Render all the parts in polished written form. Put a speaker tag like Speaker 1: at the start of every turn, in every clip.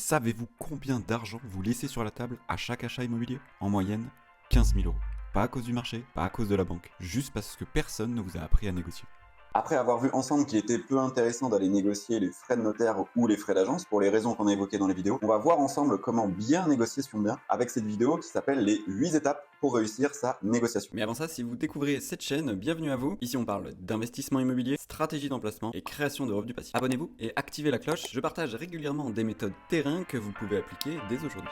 Speaker 1: Savez-vous combien d'argent vous laissez sur la table à chaque achat immobilier? En moyenne, 15 000 euros. Pas à cause du marché, pas à cause de la banque, juste parce que personne ne vous a appris à négocier.
Speaker 2: Après avoir vu ensemble qu'il était peu intéressant d'aller négocier les frais de notaire ou les frais d'agence, pour les raisons qu'on a évoquées dans les vidéos, on va voir ensemble comment bien négocier son bien avec cette vidéo qui s'appelle les 8 étapes pour réussir sa négociation.
Speaker 1: Mais avant ça, si vous découvrez cette chaîne, bienvenue à vous. Ici on parle d'investissement immobilier, stratégie d'emplacement et création de revenus passifs. Abonnez-vous et activez la cloche, je partage régulièrement des méthodes terrain que vous pouvez appliquer dès aujourd'hui.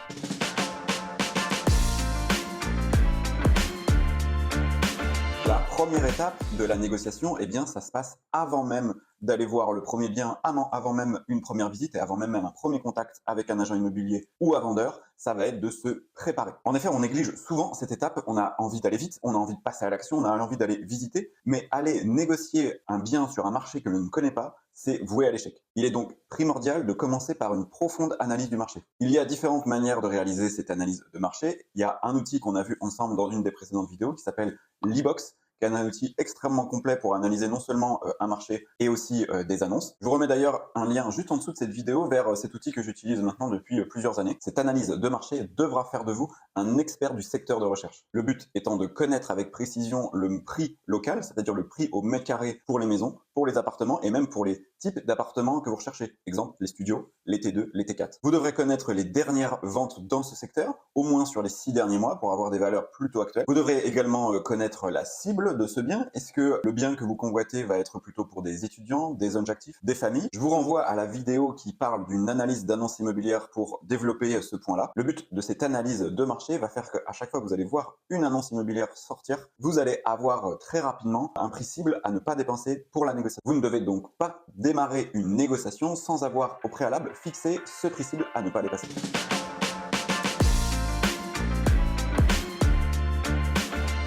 Speaker 2: La première étape de la négociation, eh bien, ça se passe avant même d'aller voir le premier bien, avant même une première visite et avant même un premier contact avec un agent immobilier ou un vendeur, ça va être de se préparer. En effet, on néglige souvent cette étape, on a envie d'aller vite, on a envie de passer à l'action, on a envie d'aller visiter, mais aller négocier un bien sur un marché que l'on ne connaît pas, c'est voué à l'échec. Il est donc primordial de commencer par une profonde analyse du marché. Il y a différentes manières de réaliser cette analyse de marché. Il y a un outil qu'on a vu ensemble dans une des précédentes vidéos qui s'appelle l'e-box, qui est un outil extrêmement complet pour analyser non seulement un marché et aussi des annonces. Je vous remets d'ailleurs un lien juste en dessous de cette vidéo vers cet outil que j'utilise maintenant depuis plusieurs années. Cette analyse de marché devra faire de vous un expert du secteur de recherche. Le but étant de connaître avec précision le prix local, c'est-à-dire le prix au mètre carré pour les maisons, pour les appartements et même pour les types d'appartements que vous recherchez. Exemple, les studios, les T2, les T4. Vous devrez connaître les dernières ventes dans ce secteur, au moins sur les 6 derniers mois pour avoir des valeurs plutôt actuelles. Vous devrez également connaître la cible de ce bien. Est-ce que le bien que vous convoitez va être plutôt pour des étudiants, des jeunes actifs, des familles? Je vous renvoie à la vidéo qui parle d'une analyse d'annonce immobilière pour développer ce point-là. Le but de cette analyse de marché va faire qu'à chaque fois que vous allez voir une annonce immobilière sortir, vous allez avoir très rapidement un prix cible à ne pas dépenser pour la négociation. Vous ne devez donc pas démarrer une négociation sans avoir au préalable fixé ce prix cible à ne pas dépasser.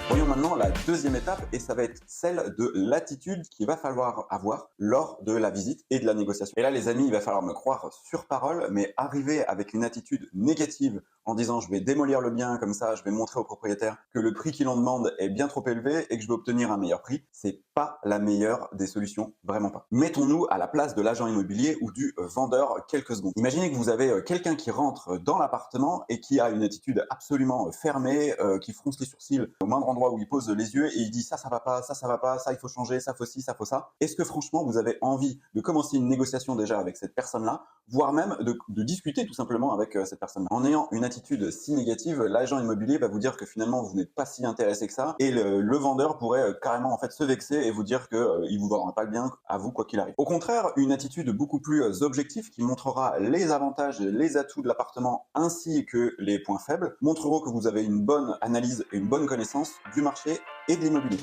Speaker 2: Voyons maintenant la deuxième étape et ça va être celle de l'attitude qu'il va falloir avoir lors de la visite et de la négociation. Et là les amis, il va falloir me croire sur parole, mais arriver avec une attitude négative en disant je vais démolir le bien comme ça, je vais montrer au propriétaire que le prix qu'il en demande est bien trop élevé et que je vais obtenir un meilleur prix, c'est pas la meilleure des solutions, vraiment pas. Mettons-nous à la place de l'agent immobilier ou du vendeur quelques secondes. Imaginez que vous avez quelqu'un qui rentre dans l'appartement et qui a une attitude absolument fermée, qui fronce les sourcils au moindre endroit où il pose les yeux et il dit ça va pas, ça va pas, ça il faut changer, ça faut ci, ça faut ça. Est-ce que franchement vous avez envie de commencer une négociation déjà avec cette personne-là, voire même de discuter tout simplement avec cette personne-là? En ayant une attitude si négative, l'agent immobilier va vous dire que finalement vous n'êtes pas si intéressé que ça et le vendeur pourrait carrément en fait se vexer et vous dire qu'il vous vendra pas le bien à vous quoi qu'il arrive. Au contraire, une attitude beaucoup plus objective qui montrera les avantages, les atouts de l'appartement ainsi que les points faibles, montreront que vous avez une bonne analyse et une bonne connaissance du marché et de l'immobilier.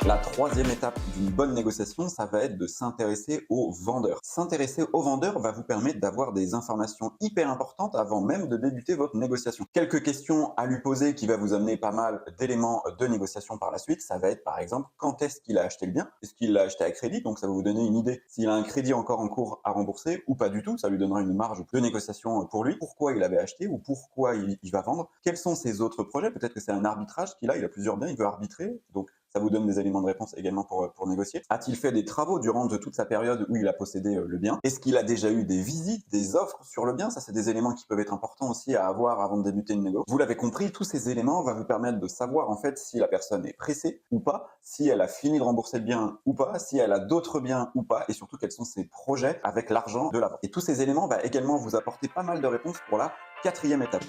Speaker 2: La troisième étape d'une bonne négociation, ça va être de s'intéresser aux vendeurs. S'intéresser aux vendeurs va vous permettre d'avoir des informations hyper importantes avant même de débuter votre négociation. Quelques questions à lui poser qui va vous amener pas mal d'éléments de négociation par la suite, ça va être par exemple quand est-ce qu'il a acheté le bien? Est-ce qu'il l'a acheté à crédit? Donc ça va vous donner une idée s'il a un crédit encore en cours à rembourser ou pas du tout, ça lui donnera une marge de négociation pour lui. Pourquoi il avait acheté ou pourquoi il va vendre? Quels sont ses autres projets? Peut-être que c'est un arbitrage qu'il a, il a plusieurs biens, il veut arbitrer, donc ça vous donne des éléments de réponse également pour négocier. A-t-il fait des travaux durant toute sa période où il a possédé le bien? Est-ce qu'il a déjà eu des visites, des offres sur le bien? Ça, c'est des éléments qui peuvent être importants aussi à avoir avant de débuter une négo. Vous l'avez compris, tous ces éléments vont vous permettre de savoir en fait si la personne est pressée ou pas, si elle a fini de rembourser le bien ou pas, si elle a d'autres biens ou pas, et surtout quels sont ses projets avec l'argent de la vente. Et tous ces éléments vont également vous apporter pas mal de réponses pour la quatrième étape.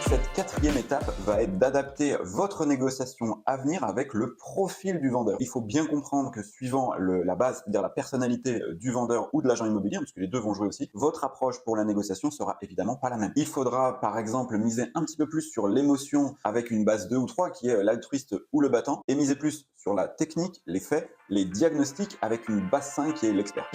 Speaker 2: Cette quatrième étape va être d'adapter votre négociation à venir avec le profil du vendeur. Il faut bien comprendre que suivant la base, c'est-à-dire la personnalité du vendeur ou de l'agent immobilier, parce que les deux vont jouer aussi, votre approche pour la négociation sera évidemment pas la même. Il faudra par exemple miser un petit peu plus sur l'émotion avec une base 2 ou 3 qui est l'altruiste ou le battant, et miser plus sur la technique, les faits, les diagnostics avec une base 5 qui est l'expert.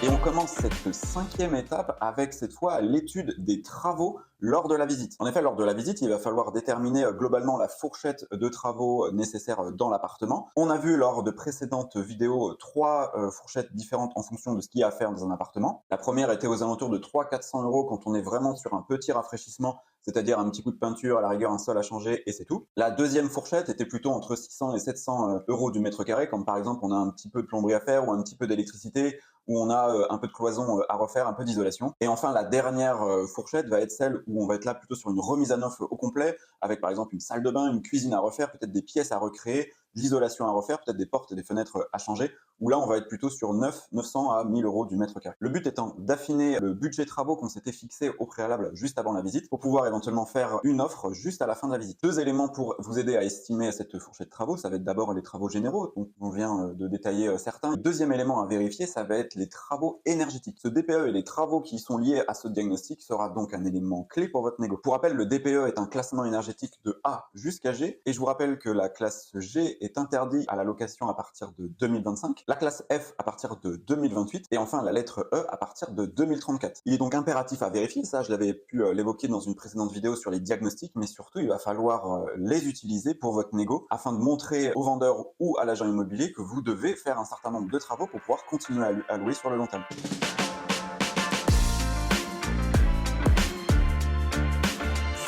Speaker 2: Et on commence cette cinquième étape avec cette fois l'étude des travaux lors de la visite. En effet, lors de la visite, il va falloir déterminer globalement la fourchette de travaux nécessaires dans l'appartement. On a vu lors de précédentes vidéos 3 fourchettes différentes en fonction de ce qu'il y a à faire dans un appartement. La première était aux alentours de 300-400 € quand on est vraiment sur un petit rafraîchissement, c'est-à-dire un petit coup de peinture, à la rigueur un sol à changer et c'est tout. La deuxième fourchette était plutôt entre 600 et 700 € du mètre carré, comme par exemple on a un petit peu de plomberie à faire ou un petit peu d'électricité, où on a un peu de cloison à refaire, un peu d'isolation. Et enfin, la dernière fourchette va être celle où on va être là plutôt sur une remise à neuf au complet, avec par exemple une salle de bain, une cuisine à refaire, peut-être des pièces à recréer, l'isolation à refaire, peut-être des portes et des fenêtres à changer, où là on va être plutôt sur 900 à 1000 € du mètre carré. Le but étant d'affiner le budget travaux qu'on s'était fixé au préalable juste avant la visite, pour pouvoir éventuellement faire une offre juste à la fin de la visite. 2 éléments pour vous aider à estimer cette fourchette de travaux, ça va être d'abord les travaux généraux, dont on vient de détailler certains. Le deuxième élément à vérifier, ça va être les travaux énergétiques. Ce DPE et les travaux qui sont liés à ce diagnostic sera donc un élément clé pour votre négo. Pour rappel, le DPE est un classement énergétique de A jusqu'à G, et je vous rappelle que la classe G est interdite à la location à partir de 2025, la classe F à partir de 2028, et enfin la lettre E à partir de 2034. Il est donc impératif à vérifier, ça je l'avais pu l'évoquer dans une précédente vidéo sur les diagnostics, mais surtout il va falloir les utiliser pour votre négo, afin de montrer au vendeur ou à l'agent immobilier que vous devez faire un certain nombre de travaux pour pouvoir continuer à louer sur le long terme.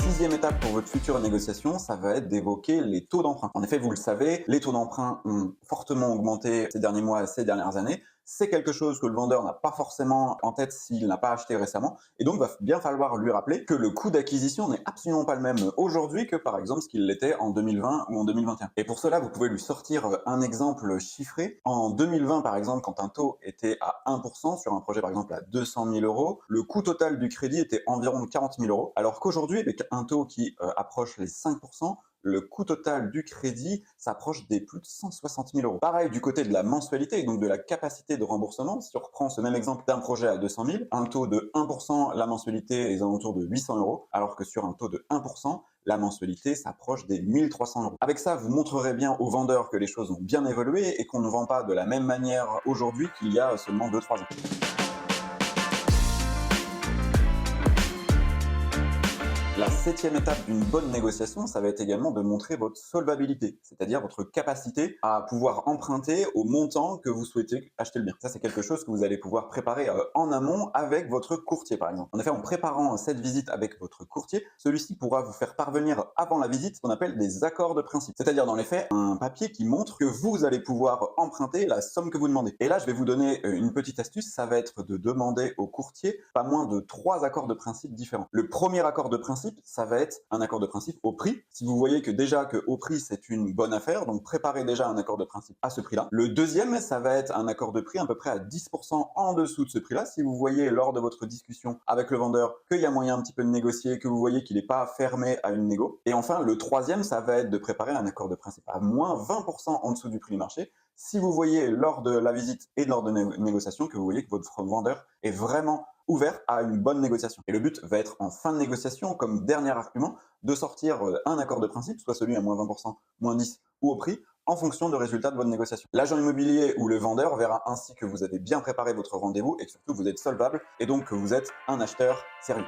Speaker 2: Sixième étape pour votre future négociation, ça va être d'évoquer les taux d'emprunt. En effet, vous le savez, les taux d'emprunt ont fortement augmenté ces derniers mois, ces dernières années. C'est quelque chose que le vendeur n'a pas forcément en tête s'il n'a pas acheté récemment. Et donc, il va bien falloir lui rappeler que le coût d'acquisition n'est absolument pas le même aujourd'hui que par exemple ce qu'il l'était en 2020 ou en 2021. Et pour cela, vous pouvez lui sortir un exemple chiffré. En 2020, par exemple, quand un taux était à 1% sur un projet par exemple à 200 000 €, le coût total du crédit était environ de 40 000 €. Alors qu'aujourd'hui, avec un taux qui approche les 5%, le coût total du crédit s'approche des plus de 160 000 €. Pareil du côté de la mensualité, donc de la capacité de remboursement. Si on reprend ce même exemple d'un projet à 200 000, un taux de 1%, la mensualité est aux alentours de 800 €, alors que sur un taux de 1%, la mensualité s'approche des 1300 €. Avec ça, vous montrerez bien aux vendeurs que les choses ont bien évolué et qu'on ne vend pas de la même manière aujourd'hui qu'il y a seulement 2-3 ans. La septième étape d'une bonne négociation, ça va être également de montrer votre solvabilité, c'est-à-dire votre capacité à pouvoir emprunter au montant que vous souhaitez acheter le bien. Ça, c'est quelque chose que vous allez pouvoir préparer en amont avec votre courtier, par exemple. En effet, en préparant cette visite avec votre courtier, celui-ci pourra vous faire parvenir avant la visite ce qu'on appelle des accords de principe, c'est-à-dire dans les faits, un papier qui montre que vous allez pouvoir emprunter la somme que vous demandez. Et là, je vais vous donner une petite astuce, ça va être de demander au courtier pas moins de 3 accords de principe différents. Le premier accord de principe, ça va être un accord de principe au prix. Si vous voyez que déjà que au prix c'est une bonne affaire, donc préparez déjà un accord de principe à ce prix-là. Le deuxième, ça va être un accord de prix à peu près à 10% en dessous de ce prix-là. Si vous voyez lors de votre discussion avec le vendeur qu'il y a moyen un petit peu de négocier, que vous voyez qu'il n'est pas fermé à une négo. Et enfin, le troisième, ça va être de préparer un accord de principe à moins 20% en dessous du prix du marché. Si vous voyez lors de la visite et lors de négociation que vous voyez que votre vendeur est vraiment ouvert à une bonne négociation. Et le but va être en fin de négociation, comme dernier argument, de sortir un accord de principe, soit celui à moins 20%, moins 10 ou au prix, en fonction du résultat de votre négociation. L'agent immobilier ou le vendeur verra ainsi que vous avez bien préparé votre rendez-vous et que surtout vous êtes solvable et donc que vous êtes un acheteur sérieux.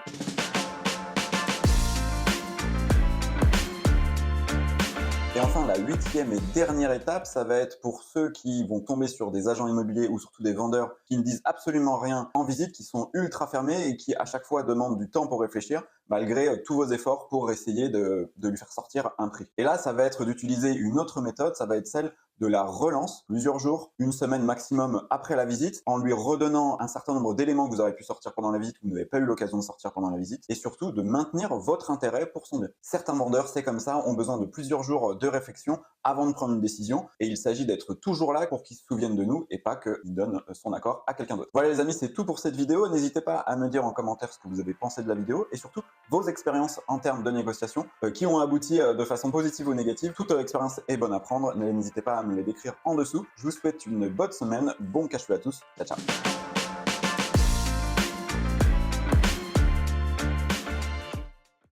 Speaker 2: Et enfin, la huitième et dernière étape, ça va être pour ceux qui vont tomber sur des agents immobiliers ou surtout des vendeurs qui ne disent absolument rien en visite, qui sont ultra fermés et qui à chaque fois demandent du temps pour réfléchir, malgré tous vos efforts pour essayer de lui faire sortir un prix. Et là, ça va être d'utiliser une autre méthode, ça va être celle de la relance, plusieurs jours, une semaine maximum après la visite, en lui redonnant un certain nombre d'éléments que vous aurez pu sortir pendant la visite ou vous n'avez pas eu l'occasion de sortir pendant la visite, et surtout de maintenir votre intérêt pour son bien. Certains vendeurs, c'est comme ça, ont besoin de plusieurs jours de réflexion avant de prendre une décision, et il s'agit d'être toujours là pour qu'ils se souviennent de nous et pas qu'il donne son accord à quelqu'un d'autre. Voilà les amis, c'est tout pour cette vidéo. N'hésitez pas à me dire en commentaire ce que vous avez pensé de la vidéo et surtout vos expériences en termes de négociation qui ont abouti de façon positive ou négative. Toute expérience est bonne à prendre, n'hésitez pas à me les décrire en dessous. Je vous souhaite une bonne semaine, bon cash flow à tous, ciao ciao.